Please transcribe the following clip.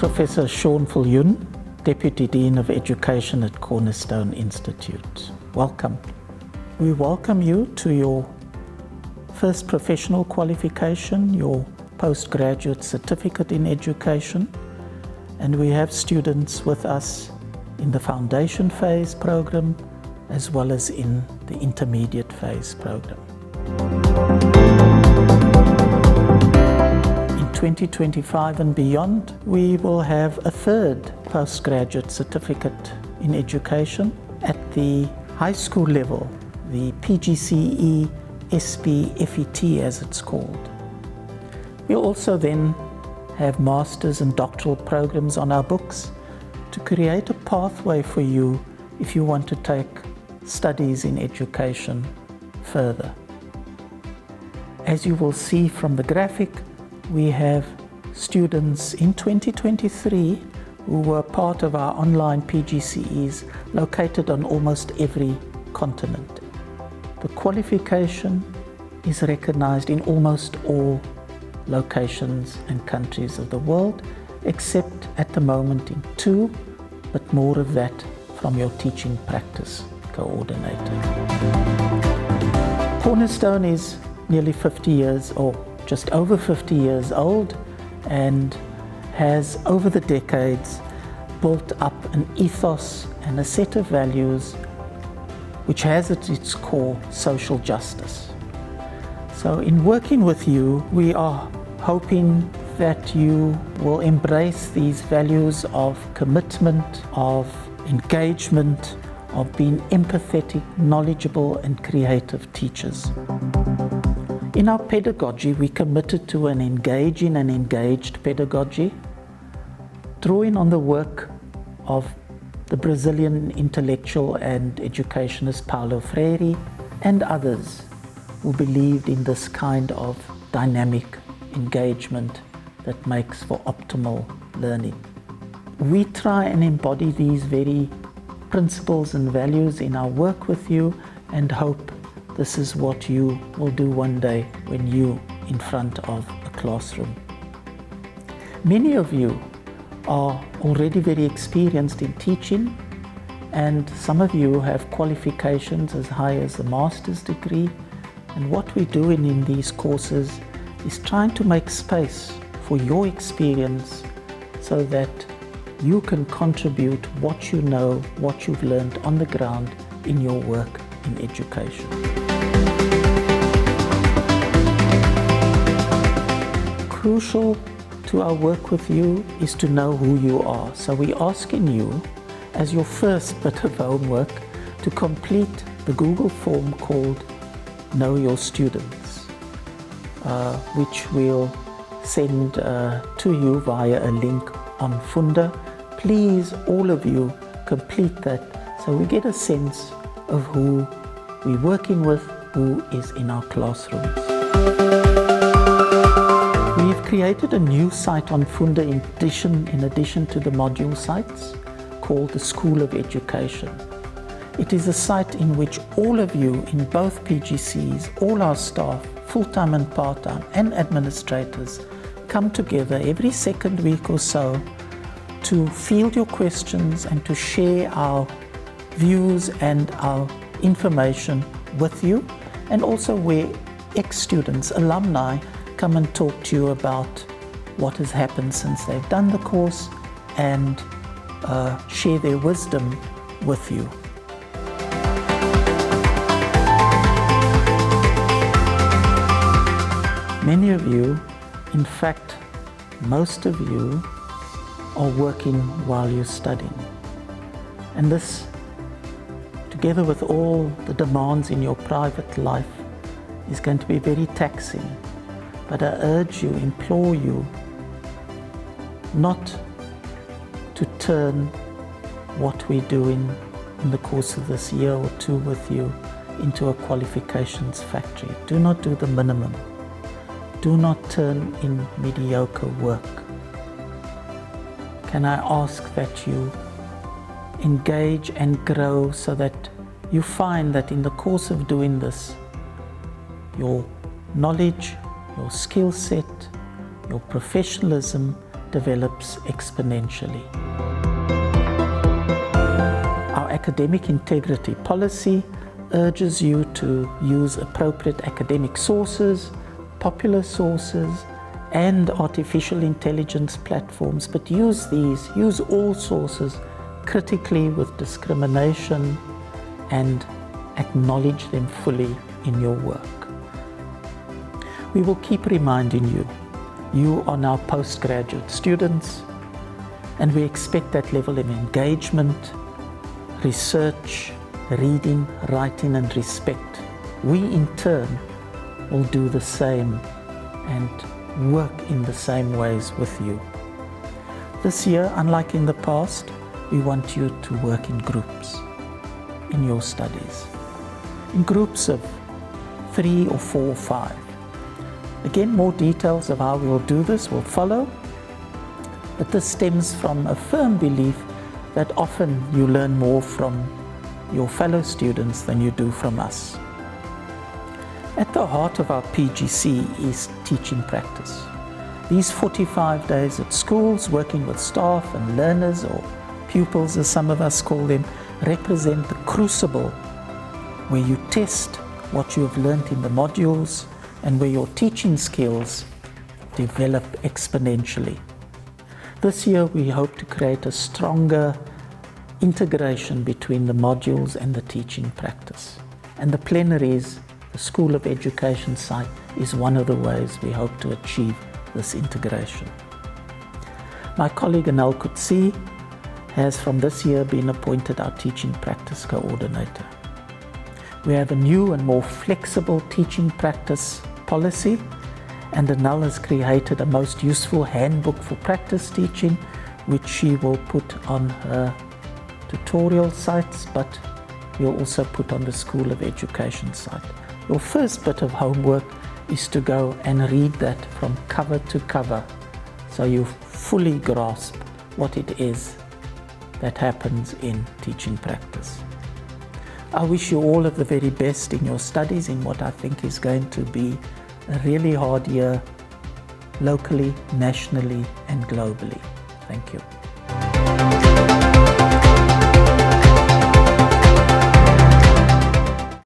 Professor Shaun Viljoen, Deputy Dean of Education at Cornerstone Institute. Welcome. We welcome you to your first professional qualification, your Postgraduate Certificate in Education, and we have students with us in the foundation phase program as well as in the intermediate phase program. In 2025 and beyond, we will have a third Postgraduate Certificate in Education at the high school level, the PGCE SP FET as it's called. We'll also then have master's and doctoral programs on our books to create a pathway for you if you want to take studies in education further. As you will see from the graphic, we have students in 2023 who were part of our online PGCEs located on almost every continent. The qualification is recognized in almost all locations and countries of the world, except at the moment in 2, but more of that from your teaching practice coordinator. Cornerstone is nearly 50 years, or just over 50 years old, and has over the decades built up an ethos and a set of values which has at its core social justice. So in working with you, we are hoping that you will embrace these values of commitment, of engagement, of being empathetic, knowledgeable and creative teachers. In our pedagogy, we committed to an engaging and engaged pedagogy, drawing on the work of the Brazilian intellectual and educationist Paulo Freire and others who believed in this kind of dynamic engagement that makes for optimal learning. We try and embody these very principles and values in our work with you and hope this is what you will do one day when you're in front of a classroom. Many of you are already very experienced in teaching, and some of you have qualifications as high as a master's degree. And what we're doing in these courses is trying to make space for your experience so that you can contribute what you know, what you've learned on the ground in your work in education. Crucial to our work with you is to know who you are. So we're asking you, as your first bit of homework, to complete the Google form called Know Your Students, which we'll send to you via a link on Funda. Please, all of you, complete that so we get a sense of who we're working with, who is in our classrooms. We've created a new site on Funda in addition to the module sites called the School of Education. It is a site in which all of you in both PGCs, all our staff, full-time and part-time, and administrators come together every second week or so to field your questions and to share our views and our information with you, and also where ex-students, alumni, come and talk to you about what has happened since they've done the course and share their wisdom with you. Many of you, in fact, most of you, are working while you're studying. And this, together with all the demands in your private life, is going to be very taxing. But I urge you, implore you, not to turn what we're doing in the course of this year or two with you into a qualifications factory. Do not do the minimum. Do not turn in mediocre work. Can I ask that you engage and grow so that you find that in the course of doing this, your knowledge, your skill set, your professionalism develops exponentially. Our academic integrity policy urges you to use appropriate academic sources, popular sources, and artificial intelligence platforms, but use all sources critically with discrimination and acknowledge them fully in your work. We will keep reminding you, you are now postgraduate students, and we expect that level of engagement, research, reading, writing, and respect. We in turn will do the same and work in the same ways with you. This year, unlike in the past, we want you to work in groups in your studies, in groups of 3 or 4 or 5. Again, more details of how we will do this will follow, but this stems from a firm belief that often you learn more from your fellow students than you do from us. At the heart of our PGCE is teaching practice. These 45 days at schools, working with staff and learners, or pupils as some of us call them, represent the crucible where you test what you have learned in the modules and where your teaching skills develop exponentially. This year we hope to create a stronger integration between the modules and the teaching practice. And the plenaries, the School of Education site, is one of the ways we hope to achieve this integration. My colleague Anal Kutsi has from this year been appointed our teaching practice coordinator. We have a new and more flexible teaching practice policy, and Anal has created a most useful handbook for practice teaching, which she will put on her tutorial sites, but we'll also put on the School of Education site. Your first bit of homework is to go and read that from cover to cover, so you fully grasp what it is that happens in teaching practice. I wish you all of the very best in your studies in what I think is going to be a really hard year, locally, nationally, and globally. Thank you.